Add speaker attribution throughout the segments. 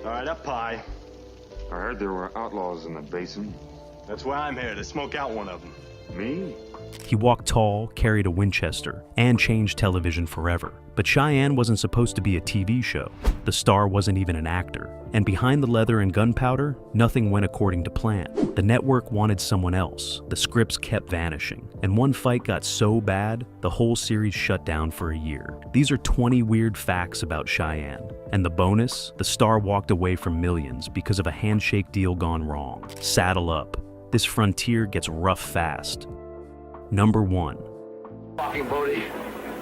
Speaker 1: All right, up high.
Speaker 2: I heard there were outlaws in the basin.
Speaker 1: That's why I'm here, to smoke out one of them.
Speaker 2: Me?
Speaker 3: He walked tall, carried a Winchester, and changed television forever. But Cheyenne wasn't supposed to be a TV show. The star wasn't even an actor. And behind the leather and gunpowder, nothing went according to plan. The network wanted someone else. The scripts kept vanishing. And one fight got so bad, the whole series shut down for a year. These are 20 weird facts about Cheyenne. And the bonus? The star walked away from millions because of a handshake deal gone wrong. Saddle up. This frontier gets rough fast. Number 1.
Speaker 4: Walking Bodie,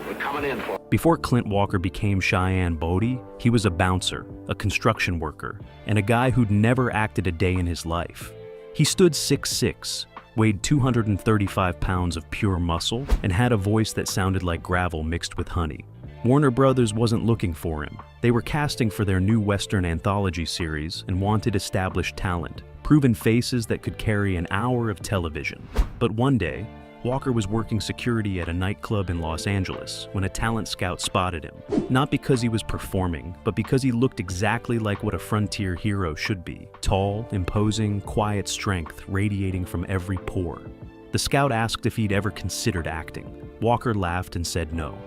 Speaker 4: we're coming in for.
Speaker 3: Before Clint Walker became Cheyenne Bodie, he was a bouncer, a construction worker, and a guy who'd never acted a day in his life. He stood 6'6", weighed 235 pounds of pure muscle, and had a voice that sounded like gravel mixed with honey. Warner Brothers wasn't looking for him. They were casting for their new Western anthology series and wanted established talent, proven faces that could carry an hour of television. But one day, Walker was working security at a nightclub in Los Angeles when a talent scout spotted him. Not because he was performing, but because he looked exactly like what a frontier hero should be. Tall, imposing, quiet strength radiating from every pore. The scout asked if he'd ever considered acting. Walker laughed and said no.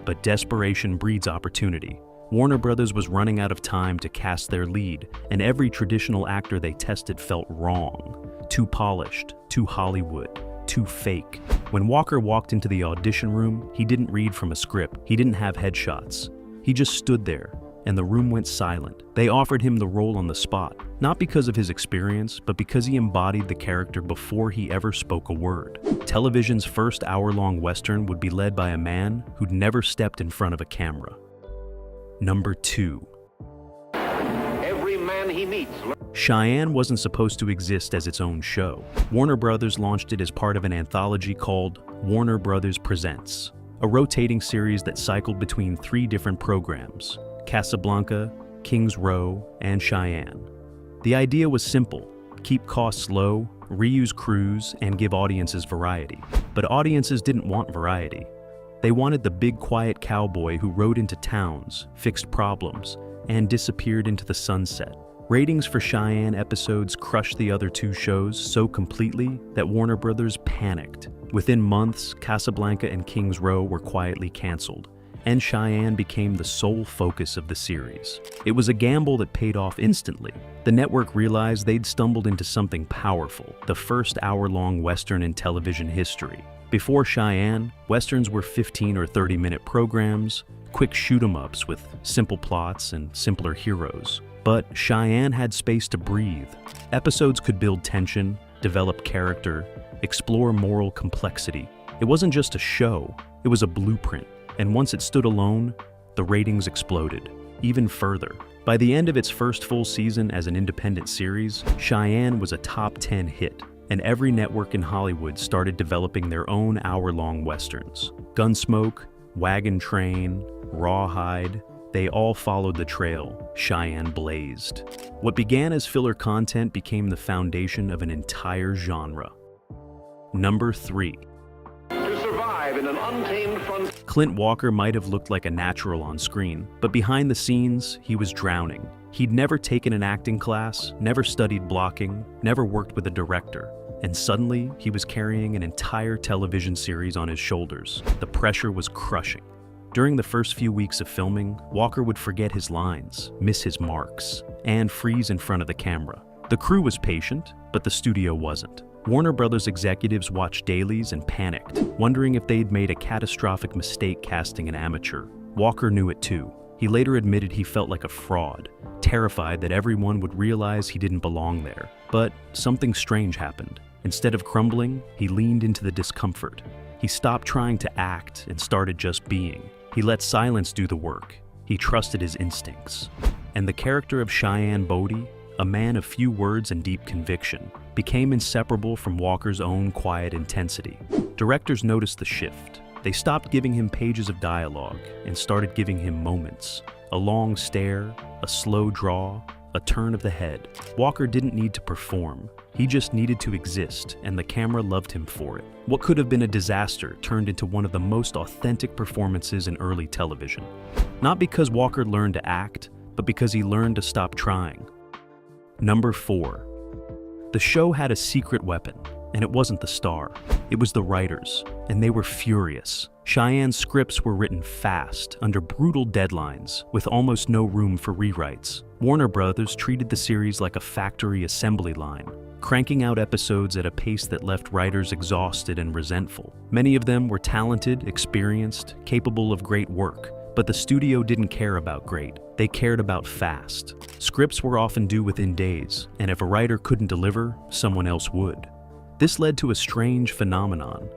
Speaker 3: But desperation breeds opportunity. Warner Brothers was running out of time to cast their lead, and every traditional actor they tested felt wrong. Too polished, too Hollywood, too fake. When Walker walked into the audition room, he didn't read from a script. He didn't have headshots. He just stood there, and the room went silent. They offered him the role on the spot, not because of his experience, but because he embodied the character before he ever spoke a word. Television's first hour-long Western would be led by a man who'd never stepped in front of a camera. Number 2.
Speaker 4: Every man he meets.
Speaker 3: Cheyenne wasn't supposed to exist as its own show. Warner Brothers launched it as part of an anthology called Warner Brothers Presents, a rotating series that cycled between 3 different programs: Casablanca, Kings Row, and Cheyenne. The idea was simple: keep costs low, reuse crews, and give audiences variety. But audiences didn't want variety. They wanted the big quiet cowboy who rode into towns, fixed problems, and disappeared into the sunset. Ratings for Cheyenne episodes crushed the other 2 shows so completely that Warner Brothers panicked. Within months, Casablanca and Kings Row were quietly canceled, and Cheyenne became the sole focus of the series. It was a gamble that paid off instantly. The network realized they'd stumbled into something powerful, the first hour-long Western in television history. Before Cheyenne, Westerns were 15 or 30-minute programs, quick shoot-'em-ups with simple plots and simpler heroes. But Cheyenne had space to breathe. Episodes could build tension, develop character, explore moral complexity. It wasn't just a show, it was a blueprint. And once it stood alone, the ratings exploded, even further. By the end of its first full season as an independent series, Cheyenne was a top 10 hit, and every network in Hollywood started developing their own hour-long Westerns. Gunsmoke, Wagon Train, Rawhide, they all followed the trail Cheyenne blazed. What began as filler content became the foundation of an entire genre. Number 3.
Speaker 4: To survive in an untamed frontier.
Speaker 3: Clint Walker might have looked like a natural on screen, but behind the scenes, he was drowning. He'd never taken an acting class, never studied blocking, never worked with a director. And suddenly, he was carrying an entire television series on his shoulders. The pressure was crushing. During the first few weeks of filming, Walker would forget his lines, miss his marks, and freeze in front of the camera. The crew was patient, but the studio wasn't. Warner Brothers executives watched dailies and panicked, wondering if they'd made a catastrophic mistake casting an amateur. Walker knew it too. He later admitted he felt like a fraud, terrified that everyone would realize he didn't belong there. But something strange happened. Instead of crumbling, he leaned into the discomfort. He stopped trying to act and started just being. He let silence do the work. He trusted his instincts. And the character of Cheyenne Bodie, a man of few words and deep conviction, became inseparable from Walker's own quiet intensity. Directors noticed the shift. They stopped giving him pages of dialogue and started giving him moments. A long stare, a slow draw, a turn of the head. Walker didn't need to perform. He just needed to exist, and the camera loved him for it. What could have been a disaster turned into one of the most authentic performances in early television. Not because Walker learned to act, but because he learned to stop trying. Number 4. The show had a secret weapon, and it wasn't the star. It was the writers, and they were furious. Cheyenne's scripts were written fast, under brutal deadlines, with almost no room for rewrites. Warner Brothers treated the series like a factory assembly line, cranking out episodes at a pace that left writers exhausted and resentful. Many of them were talented, experienced, capable of great work, but the studio didn't care about great. They cared about fast. Scripts were often due within days, and if a writer couldn't deliver, someone else would. This led to a strange phenomenon.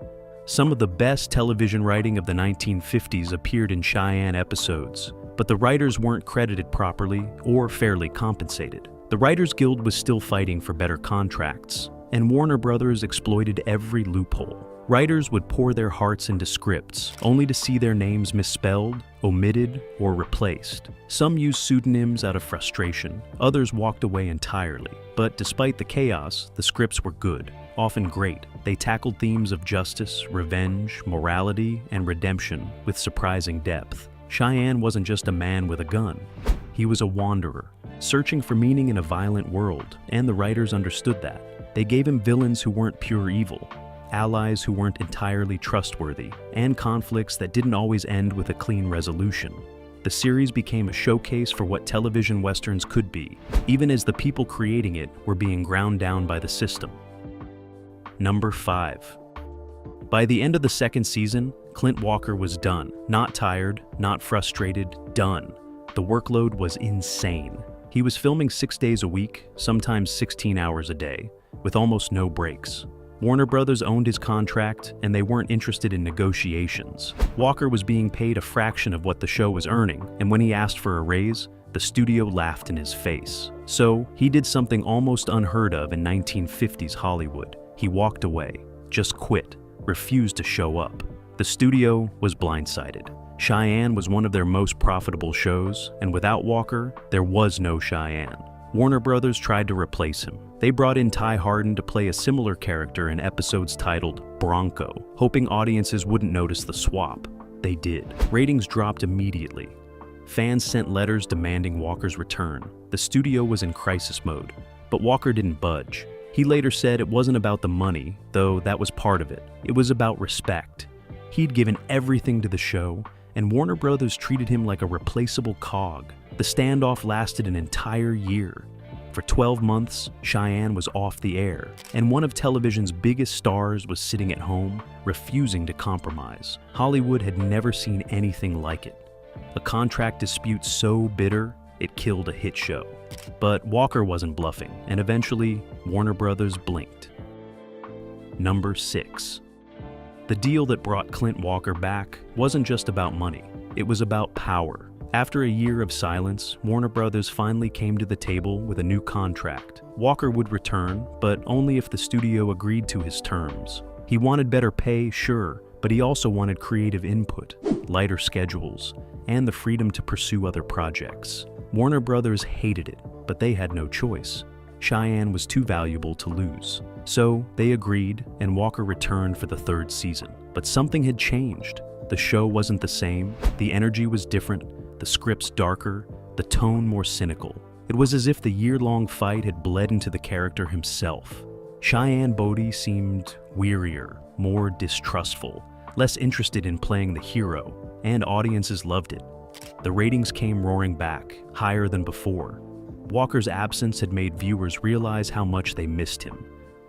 Speaker 3: Some of the best television writing of the 1950s appeared in Cheyenne episodes, but the writers weren't credited properly or fairly compensated. The Writers Guild was still fighting for better contracts, and Warner Brothers exploited every loophole. Writers would pour their hearts into scripts, only to see their names misspelled, omitted, or replaced. Some used pseudonyms out of frustration, others walked away entirely. But despite the chaos, the scripts were good, often great. They tackled themes of justice, revenge, morality, and redemption with surprising depth. Cheyenne wasn't just a man with a gun. He was a wanderer, searching for meaning in a violent world, and the writers understood that. They gave him villains who weren't pure evil, allies who weren't entirely trustworthy, and conflicts that didn't always end with a clean resolution. The series became a showcase for what television westerns could be, even as the people creating it were being ground down by the system. Number 5. By the end of the second season, Clint Walker was done. Not tired, not frustrated, done. The workload was insane. He was filming 6 days a week, sometimes 16 hours a day, with almost no breaks. Warner Brothers owned his contract, and they weren't interested in negotiations. Walker was being paid a fraction of what the show was earning, and when he asked for a raise, the studio laughed in his face. So, he did something almost unheard of in 1950s Hollywood. He walked away, just quit, refused to show up. The studio was blindsided. Cheyenne was one of their most profitable shows, and without Walker, there was no Cheyenne. Warner Brothers tried to replace him. They brought in Ty Harden to play a similar character in episodes titled Bronco, hoping audiences wouldn't notice the swap. They did. Ratings dropped immediately. Fans sent letters demanding Walker's return. The studio was in crisis mode, but Walker didn't budge. He later said it wasn't about the money, though that was part of it. It was about respect. He'd given everything to the show, and Warner Brothers treated him like a replaceable cog. The standoff lasted an entire year. For 12 months, Cheyenne was off the air, and one of television's biggest stars was sitting at home, refusing to compromise. Hollywood had never seen anything like it. A contract dispute so bitter, it killed a hit show. But Walker wasn't bluffing, and eventually, Warner Brothers blinked. Number 6. The deal that brought Clint Walker back wasn't just about money. It was about power. After a year of silence, Warner Brothers finally came to the table with a new contract. Walker would return, but only if the studio agreed to his terms. He wanted better pay, sure, but he also wanted creative input, lighter schedules, and the freedom to pursue other projects. Warner Brothers hated it, but they had no choice. Cheyenne was too valuable to lose. So they agreed, and Walker returned for the third season. But something had changed. The show wasn't the same, the energy was different, the scripts darker, the tone more cynical. It was as if the year-long fight had bled into the character himself. Cheyenne Bodie seemed wearier, more distrustful, less interested in playing the hero, and audiences loved it. The ratings came roaring back, higher than before. Walker's absence had made viewers realize how much they missed him,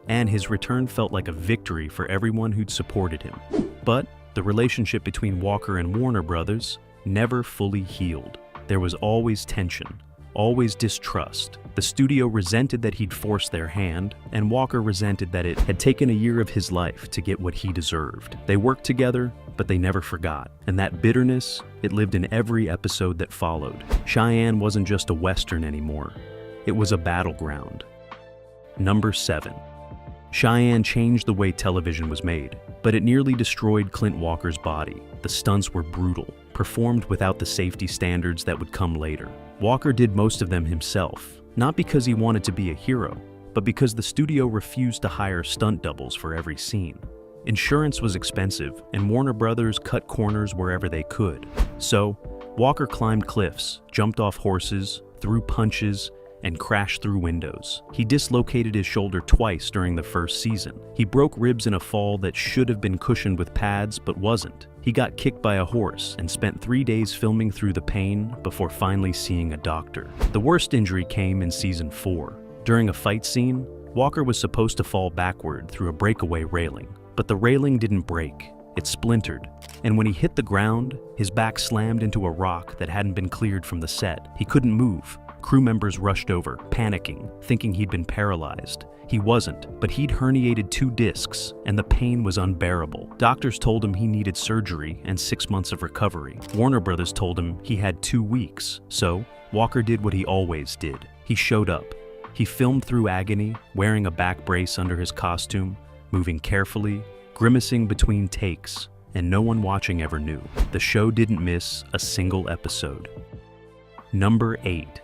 Speaker 3: and his return felt like a victory for everyone who'd supported him. But the relationship between Walker and Warner Brothers never fully healed. There was always tension, always distrust. The studio resented that he'd forced their hand, and Walker resented that it had taken a year of his life to get what he deserved. They worked together, but they never forgot. And that bitterness, it lived in every episode that followed. Cheyenne wasn't just a Western anymore. It was a battleground. Number 7. Cheyenne changed the way television was made, but it nearly destroyed Clint Walker's body. The stunts were brutal, performed without the safety standards that would come later. Walker did most of them himself, not because he wanted to be a hero, but because the studio refused to hire stunt doubles for every scene. Insurance was expensive, and Warner Brothers cut corners wherever they could. So, Walker climbed cliffs, jumped off horses, threw punches, and crashed through windows. He dislocated his shoulder twice during the first season. He broke ribs in a fall that should have been cushioned with pads but wasn't. He got kicked by a horse and spent 3 days filming through the pain before finally seeing a doctor. The worst injury came in season 4. During a fight scene, Walker was supposed to fall backward through a breakaway railing, but the railing didn't break. It splintered, and when he hit the ground, his back slammed into a rock that hadn't been cleared from the set. He couldn't move. Crew members rushed over, panicking, thinking he'd been paralyzed. He wasn't, but he'd herniated 2 discs, and the pain was unbearable. Doctors told him he needed surgery and 6 months of recovery. Warner Brothers told him he had 2 weeks. So, Walker did what he always did. He showed up. He filmed through agony, wearing a back brace under his costume, moving carefully, grimacing between takes, and no one watching ever knew. The show didn't miss a single episode. Number 8.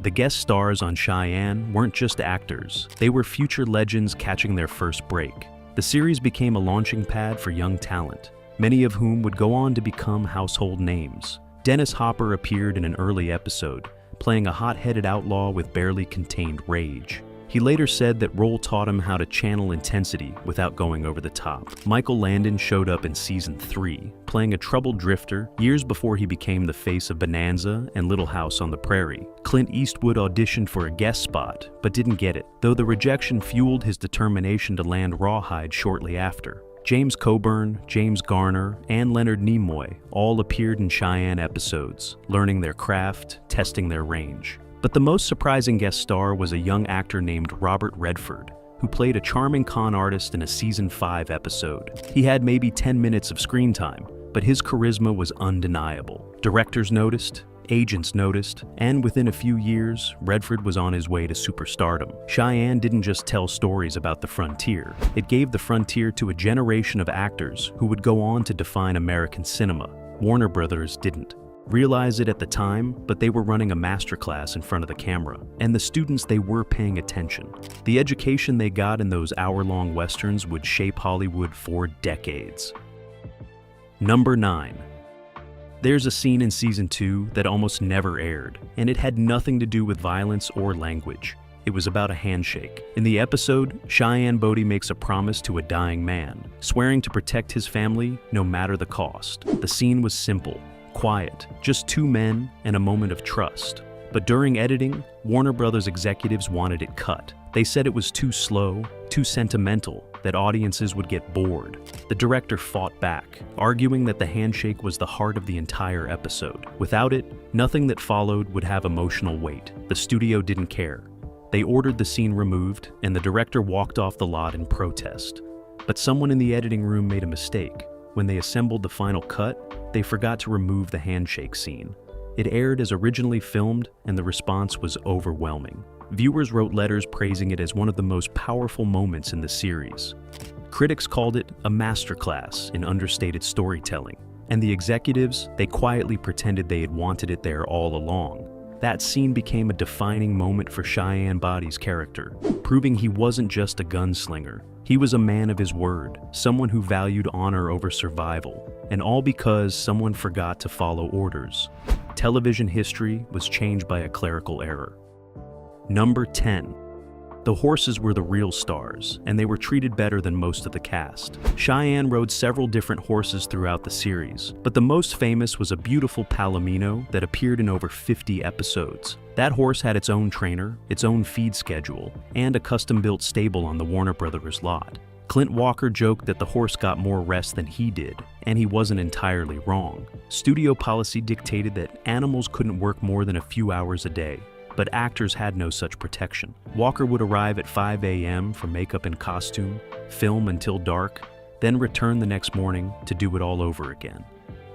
Speaker 3: The guest stars on Cheyenne weren't just actors, they were future legends catching their first break. The series became a launching pad for young talent, many of whom would go on to become household names. Dennis Hopper appeared in an early episode, playing a hot-headed outlaw with barely contained rage. He later said that role taught him how to channel intensity without going over the top. Michael Landon showed up in season 3, playing a troubled drifter years before he became the face of Bonanza and Little House on the Prairie. Clint Eastwood auditioned for a guest spot, but didn't get it, though the rejection fueled his determination to land Rawhide shortly after. James Coburn, James Garner, and Leonard Nimoy all appeared in Cheyenne episodes, learning their craft, testing their range. But the most surprising guest star was a young actor named Robert Redford, who played a charming con artist in a season 5 episode. He had maybe 10 minutes of screen time, but his charisma was undeniable. Directors noticed, agents noticed, and within a few years, Redford was on his way to superstardom. Cheyenne didn't just tell stories about the frontier. It gave the frontier to a generation of actors who would go on to define American cinema. Warner Brothers didn't realize it at the time, but they were running a masterclass in front of the camera, and the students, they were paying attention. The education they got in those hour-long westerns would shape Hollywood for decades. Number 9. There's a scene in season 2 that almost never aired, and it had nothing to do with violence or language. It was about a handshake. In the episode, Cheyenne Bodie makes a promise to a dying man, swearing to protect his family no matter the cost. The scene was simple, quiet, just 2 men and a moment of trust. But during editing, Warner Brothers executives wanted it cut. They said it was too slow, too sentimental, that audiences would get bored. The director fought back, arguing that the handshake was the heart of the entire episode. Without it, nothing that followed would have emotional weight. The studio didn't care. They ordered the scene removed, and the director walked off the lot in protest. But someone in the editing room made a mistake. When they assembled the final cut, they forgot to remove the handshake scene. It aired as originally filmed, and the response was overwhelming. Viewers wrote letters praising it as one of the most powerful moments in the series. Critics called it a masterclass in understated storytelling, and the executives, they quietly pretended they had wanted it there all along. That scene became a defining moment for Cheyenne Bodie's character, proving he wasn't just a gunslinger. He was a man of his word, someone who valued honor over survival, and all because someone forgot to follow orders. Television history was changed by a clerical error. Number 10. The horses were the real stars, and they were treated better than most of the cast. Cheyenne rode several different horses throughout the series, but the most famous was a beautiful Palomino that appeared in over 50 episodes. That horse had its own trainer, its own feed schedule, and a custom-built stable on the Warner Brothers lot. Clint Walker joked that the horse got more rest than he did, and he wasn't entirely wrong. Studio policy dictated that animals couldn't work more than a few hours a day, but actors had no such protection. Walker would arrive at 5 a.m. for makeup and costume, film until dark, then return the next morning to do it all over again.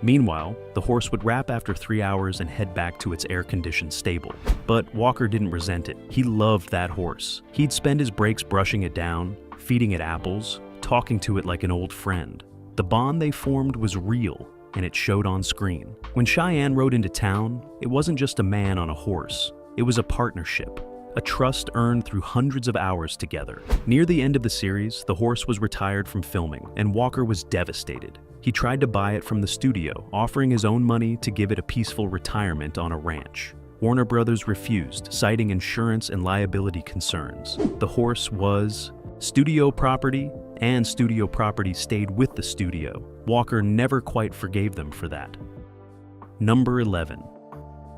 Speaker 3: Meanwhile, the horse would wrap after 3 hours and head back to its air-conditioned stable. But Walker didn't resent it. He loved that horse. He'd spend his breaks brushing it down, feeding it apples, talking to it like an old friend. The bond they formed was real, and it showed on screen. When Cheyenne rode into town, it wasn't just a man on a horse. It was a partnership, a trust earned through hundreds of hours together. Near the end of the series, the horse was retired from filming, and Walker was devastated. He tried to buy it from the studio, offering his own money to give it a peaceful retirement on a ranch. Warner Brothers refused, citing insurance and liability concerns. The horse was studio property, and studio property stayed with the studio. Walker never quite forgave them for that. Number 11.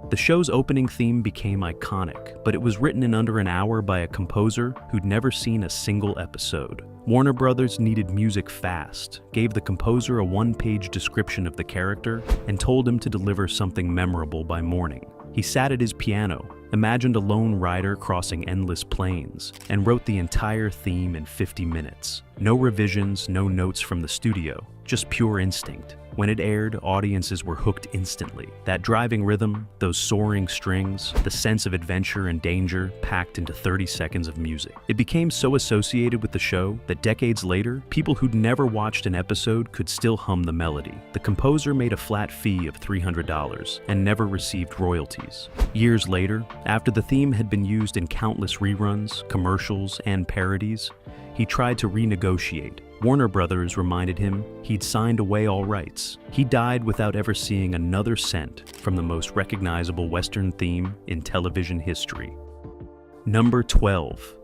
Speaker 3: The show's opening theme became iconic, but it was written in under an hour by a composer who'd never seen a single episode. Warner Brothers needed music fast, gave the composer a one-page description of the character, and told him to deliver something memorable by morning. He sat at his piano, imagined a lone rider crossing endless plains, and wrote the entire theme in 50 minutes. No revisions, no notes from the studio, just pure instinct. When it aired, audiences were hooked instantly. That driving rhythm, those soaring strings, the sense of adventure and danger packed into 30 seconds of music. It became so associated with the show that decades later, people who'd never watched an episode could still hum the melody. The composer made a flat fee of $300 and never received royalties. Years later, after the theme had been used in countless reruns, commercials, and parodies, he tried to renegotiate. Warner Brothers reminded him he'd signed away all rights. He died without ever seeing another cent from the most recognizable Western theme in television history. Number 12.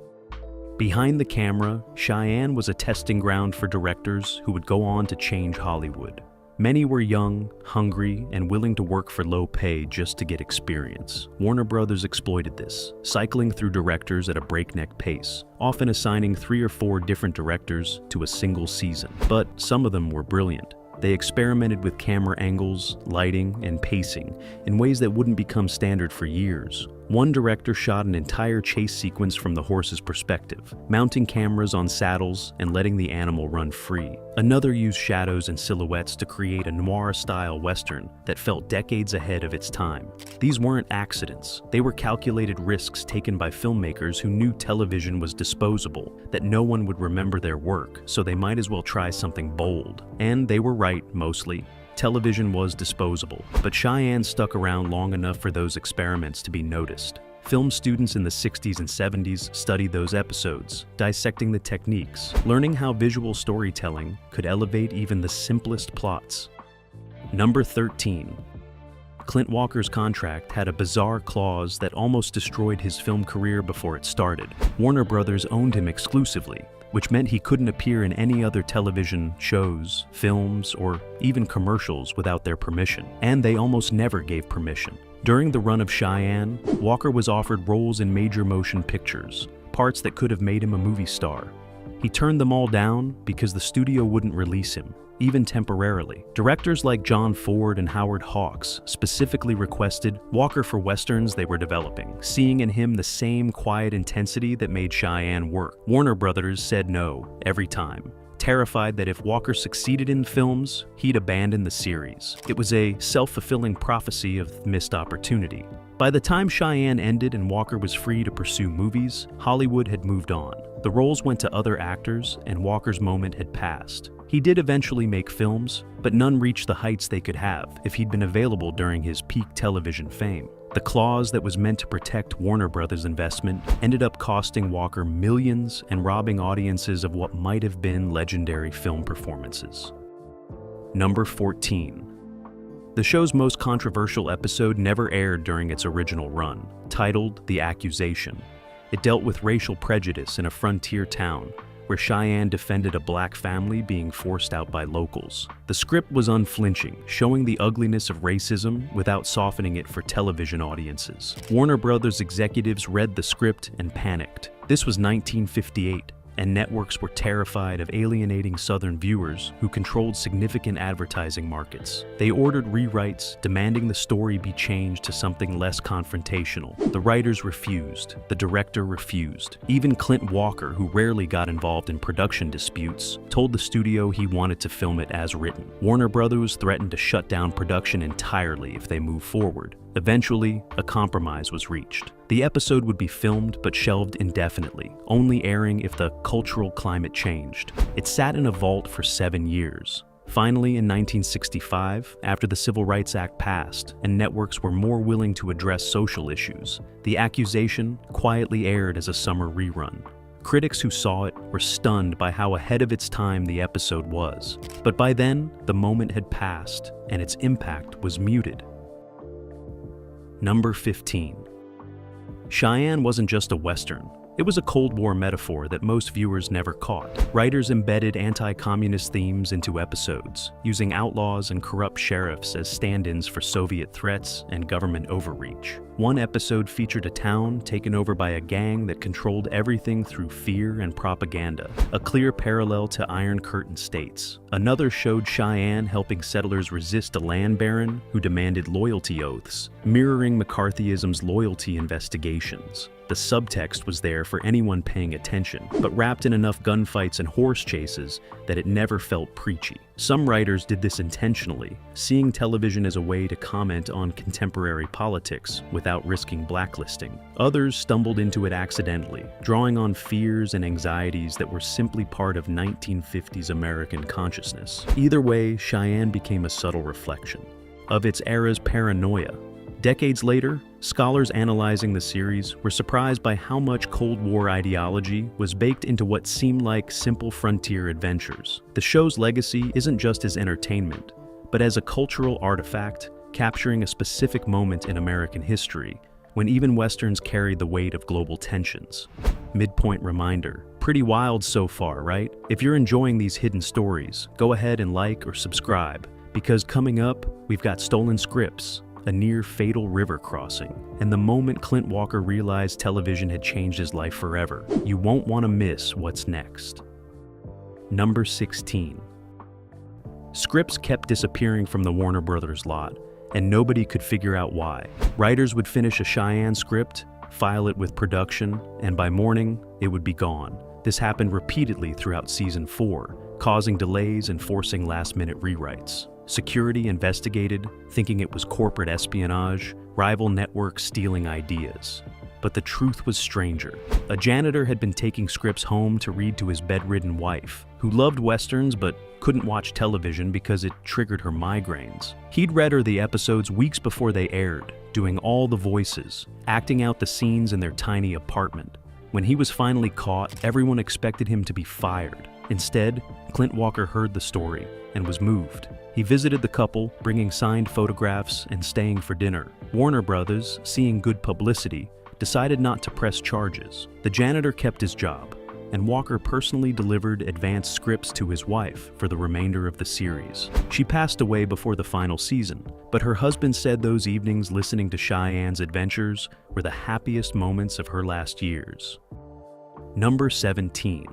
Speaker 3: Behind the camera, Cheyenne was a testing ground for directors who would go on to change Hollywood. Many were young, hungry, and willing to work for low pay just to get experience. Warner Brothers exploited this, cycling through directors at a breakneck pace, often assigning 3 or 4 different directors to a single season. But some of them were brilliant. They experimented with camera angles, lighting, and pacing in ways that wouldn't become standard for years. One director shot an entire chase sequence from the horse's perspective, mounting cameras on saddles and letting the animal run free. Another used shadows and silhouettes to create a noir-style western that felt decades ahead of its time. These weren't accidents. They were calculated risks taken by filmmakers who knew television was disposable, that no one would remember their work, so they might as well try something bold. And they were right, mostly. Television was disposable, but Cheyenne stuck around long enough for those experiments to be noticed. Film students in the 60s and 70s studied those episodes, dissecting the techniques, learning how visual storytelling could elevate even the simplest plots. Number 13. Clint Walker's contract had a bizarre clause that almost destroyed his film career before it started. Warner Brothers owned him exclusively, which meant he couldn't appear in any other television shows, films, or even commercials without their permission. And they almost never gave permission. During the run of Cheyenne, Walker was offered roles in major motion pictures, parts that could have made him a movie star. He turned them all down because the studio wouldn't release him, even temporarily. Directors like John Ford and Howard Hawks specifically requested Walker for westerns they were developing, seeing in him the same quiet intensity that made Cheyenne work. Warner Brothers said no every time, terrified that if Walker succeeded in films, he'd abandon the series. It was a self-fulfilling prophecy of missed opportunity. By the time Cheyenne ended and Walker was free to pursue movies, Hollywood had moved on. The roles went to other actors, and Walker's moment had passed. He did eventually make films, but none reached the heights they could have if he'd been available during his peak television fame. The clause that was meant to protect Warner Brothers' investment ended up costing Walker millions and robbing audiences of what might have been legendary film performances. Number 14. The show's most controversial episode never aired during its original run, titled The Accusation. It dealt with racial prejudice in a frontier town, where Cheyenne defended a black family being forced out by locals. The script was unflinching, showing the ugliness of racism without softening it for television audiences. Warner Brothers executives read the script and panicked. This was 1958, and networks were terrified of alienating Southern viewers who controlled significant advertising markets. They ordered rewrites, demanding the story be changed to something less confrontational. The writers refused. The director refused. Even Clint Walker, who rarely got involved in production disputes, told the studio he wanted to film it as written. Warner Brothers threatened to shut down production entirely if they moved forward. Eventually, a compromise was reached. The episode would be filmed but shelved indefinitely, only airing if the cultural climate changed. It sat in a vault for 7 years. Finally, in 1965, after the Civil Rights Act passed and networks were more willing to address social issues, The Accusation quietly aired as a summer rerun. Critics who saw it were stunned by how ahead of its time the episode was. But by then, the moment had passed, and its impact was muted. Number 15. Cheyenne wasn't just a Western. It was a Cold War metaphor that most viewers never caught. Writers embedded anti-communist themes into episodes, using outlaws and corrupt sheriffs as stand-ins for Soviet threats and government overreach. One episode featured a town taken over by a gang that controlled everything through fear and propaganda, a clear parallel to Iron Curtain states. Another showed Cheyenne helping settlers resist a land baron who demanded loyalty oaths, mirroring McCarthyism's loyalty investigations. The subtext was there for anyone paying attention, but wrapped in enough gunfights and horse chases that it never felt preachy. Some writers did this intentionally, seeing television as a way to comment on contemporary politics without risking blacklisting. Others stumbled into it accidentally, drawing on fears and anxieties that were simply part of 1950s American consciousness. Either way, Cheyenne became a subtle reflection of its era's paranoia. Decades later, scholars analyzing the series were surprised by how much Cold War ideology was baked into what seemed like simple frontier adventures. The show's legacy isn't just as entertainment, but as a cultural artifact, capturing a specific moment in American history, when even Westerns carried the weight of global tensions. Midpoint reminder: pretty wild so far, right? If you're enjoying these hidden stories, go ahead and like or subscribe, because coming up, we've got stolen scripts, a near-fatal river crossing, and the moment Clint Walker realized television had changed his life forever. You won't want to miss what's next. Number 16. Scripts kept disappearing from the Warner Brothers lot, and nobody could figure out why. Writers would finish a Cheyenne script, file it with production, and by morning, it would be gone. This happened repeatedly throughout Season 4, causing delays and forcing last-minute rewrites. Security investigated, thinking it was corporate espionage, rival networks stealing ideas. But the truth was stranger. A janitor had been taking scripts home to read to his bedridden wife, who loved Westerns but couldn't watch television because it triggered her migraines. He'd read her the episodes weeks before they aired, doing all the voices, acting out the scenes in their tiny apartment. When he was finally caught, everyone expected him to be fired. Instead, Clint Walker heard the story and was moved. He visited the couple, bringing signed photographs and staying for dinner. Warner Brothers, seeing good publicity, decided not to press charges. The janitor kept his job, and Walker personally delivered advanced scripts to his wife for the remainder of the series. She passed away before the final season, but her husband said those evenings listening to Cheyenne's adventures were the happiest moments of her last years. Number 17.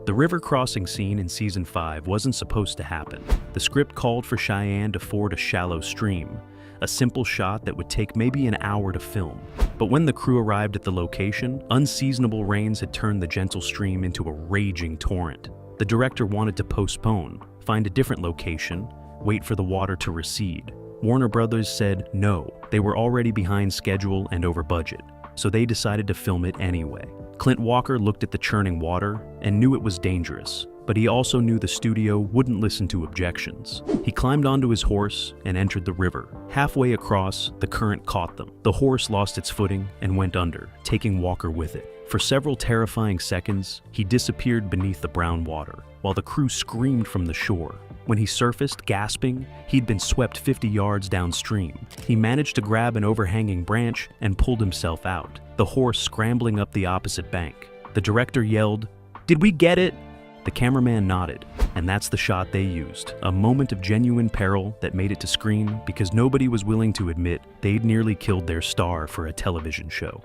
Speaker 3: The river crossing scene in Season 5 wasn't supposed to happen. The script called for Cheyenne to ford a shallow stream, a simple shot that would take maybe an hour to film. But when the crew arrived at the location, unseasonable rains had turned the gentle stream into a raging torrent. The director wanted to postpone, find a different location, wait for the water to recede. Warner Brothers said no, they were already behind schedule and over budget, so they decided to film it anyway. Clint Walker looked at the churning water and knew it was dangerous, but he also knew the studio wouldn't listen to objections. He climbed onto his horse and entered the river. Halfway across, the current caught them. The horse lost its footing and went under, taking Walker with it. For several terrifying seconds, he disappeared beneath the brown water, while the crew screamed from the shore. When he surfaced, gasping, he'd been swept 50 yards downstream. He managed to grab an overhanging branch and pulled himself out, the horse scrambling up the opposite bank. The director yelled, "Did we get it?" The cameraman nodded, and that's the shot they used. A moment of genuine peril that made it to screen because nobody was willing to admit they'd nearly killed their star for a television show.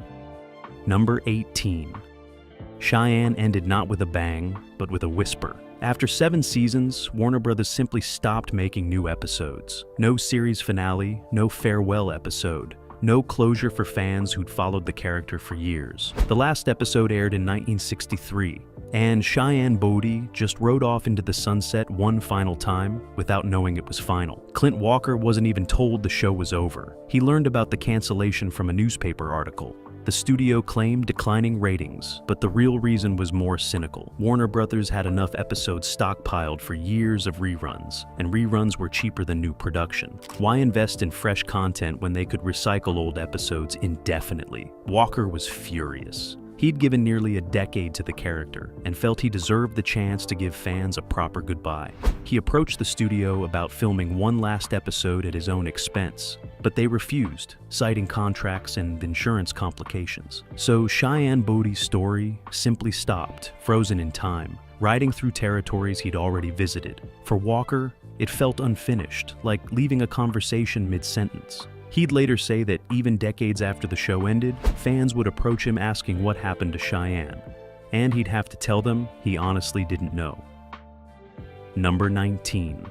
Speaker 3: Number 18. Cheyenne ended not with a bang, but with a whisper. After 7 seasons, Warner Brothers simply stopped making new episodes. No series finale, no farewell episode, no closure for fans who'd followed the character for years. The last episode aired in 1963, and Cheyenne Bodie just rode off into the sunset one final time without knowing it was final. Clint Walker wasn't even told the show was over. He learned about the cancellation from a newspaper article. The studio claimed declining ratings, but the real reason was more cynical. Warner Brothers had enough episodes stockpiled for years of reruns, and reruns were cheaper than new production. Why invest in fresh content when they could recycle old episodes indefinitely? Walker was furious. He'd given nearly a decade to the character and felt he deserved the chance to give fans a proper goodbye. He approached the studio about filming one last episode at his own expense, but they refused, citing contracts and insurance complications. So Cheyenne Bodie's story simply stopped, frozen in time, riding through territories he'd already visited. For Walker, it felt unfinished, like leaving a conversation mid-sentence. He'd later say that even decades after the show ended, fans would approach him asking what happened to Cheyenne, and he'd have to tell them he honestly didn't know. Number 19.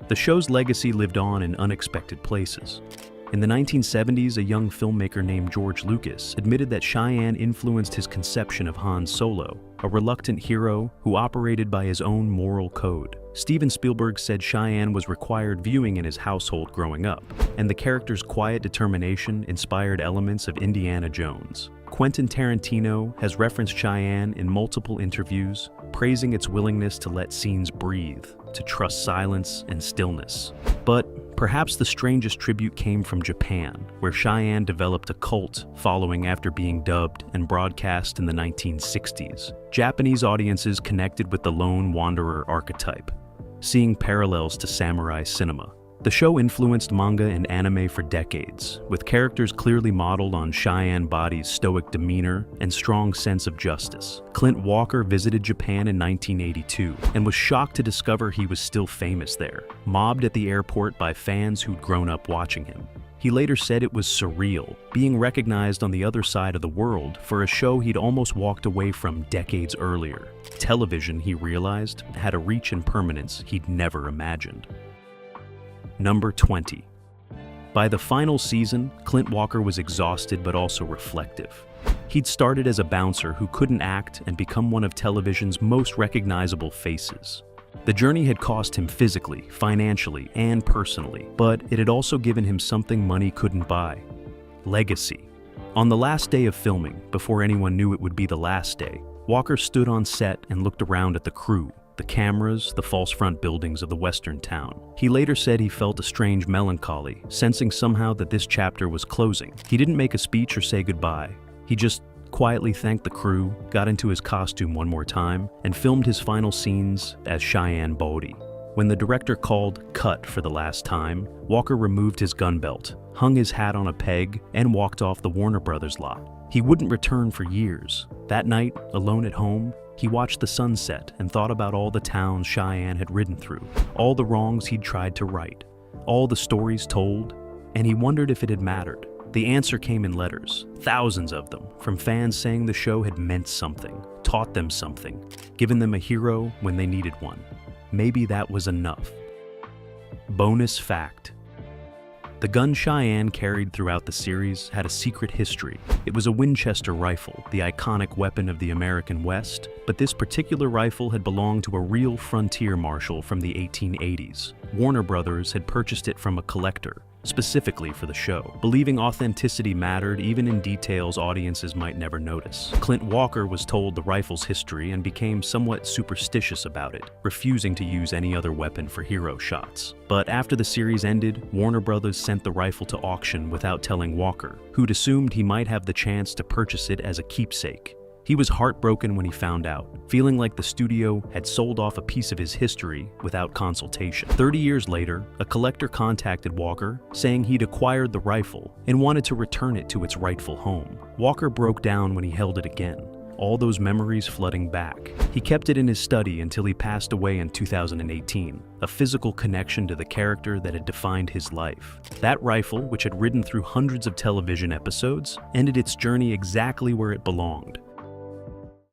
Speaker 3: The show's legacy lived on in unexpected places. In the 1970s, a young filmmaker named George Lucas admitted that Cheyenne influenced his conception of Han Solo, a reluctant hero who operated by his own moral code. Steven Spielberg said Cheyenne was required viewing in his household growing up, and the character's quiet determination inspired elements of Indiana Jones. Quentin Tarantino has referenced Cheyenne in multiple interviews, praising its willingness to let scenes breathe, to trust silence and stillness. But perhaps the strangest tribute came from Japan, where Cheyenne developed a cult following after being dubbed and broadcast in the 1960s. Japanese audiences connected with the lone wanderer archetype, seeing parallels to samurai cinema. The show influenced manga and anime for decades, with characters clearly modeled on Cheyenne Bodie's stoic demeanor and strong sense of justice. Clint Walker visited Japan in 1982 and was shocked to discover he was still famous there, mobbed at the airport by fans who'd grown up watching him. He later said it was surreal, being recognized on the other side of the world for a show he'd almost walked away from decades earlier. Television, he realized, had a reach and permanence he'd never imagined. Number 20. By the final season, Clint Walker was exhausted but also reflective. He'd started as a bouncer who couldn't act and become one of television's most recognizable faces. The journey had cost him physically, financially, and personally, but it had also given him something money couldn't buy: legacy. On the last day of filming, before anyone knew it would be the last day, Walker stood on set and looked around at the crew, the cameras, the false front buildings of the western town. He later said he felt a strange melancholy, sensing somehow that this chapter was closing. He didn't make a speech or say goodbye. He just quietly thanked the crew, got into his costume one more time, and filmed his final scenes as Cheyenne Bodie. When the director called cut for the last time, Walker removed his gun belt, hung his hat on a peg, and walked off the Warner Brothers lot. He wouldn't return for years. That night, alone at home, he watched the sunset and thought about all the towns Cheyenne had ridden through, all the wrongs he'd tried to right, all the stories told, and he wondered if it had mattered. The answer came in letters, thousands of them, from fans saying the show had meant something, taught them something, given them a hero when they needed one. Maybe that was enough. Bonus fact: the gun Cheyenne carried throughout the series had a secret history. It was a Winchester rifle, the iconic weapon of the American West, but this particular rifle had belonged to a real frontier marshal from the 1880s. Warner Brothers had purchased it from a collector, specifically for the show, believing authenticity mattered even in details audiences might never notice. Clint Walker was told the rifle's history and became somewhat superstitious about it, refusing to use any other weapon for hero shots. But after the series ended, Warner Brothers sent the rifle to auction without telling Walker, who'd assumed he might have the chance to purchase it as a keepsake. He was heartbroken when he found out, feeling like the studio had sold off a piece of his history without consultation. 30 years later, a collector contacted Walker, saying he'd acquired the rifle and wanted to return it to its rightful home. Walker broke down when he held it again, all those memories flooding back. He kept it in his study until he passed away in 2018, a physical connection to the character that had defined his life. That rifle, which had ridden through hundreds of television episodes, ended its journey exactly where it belonged,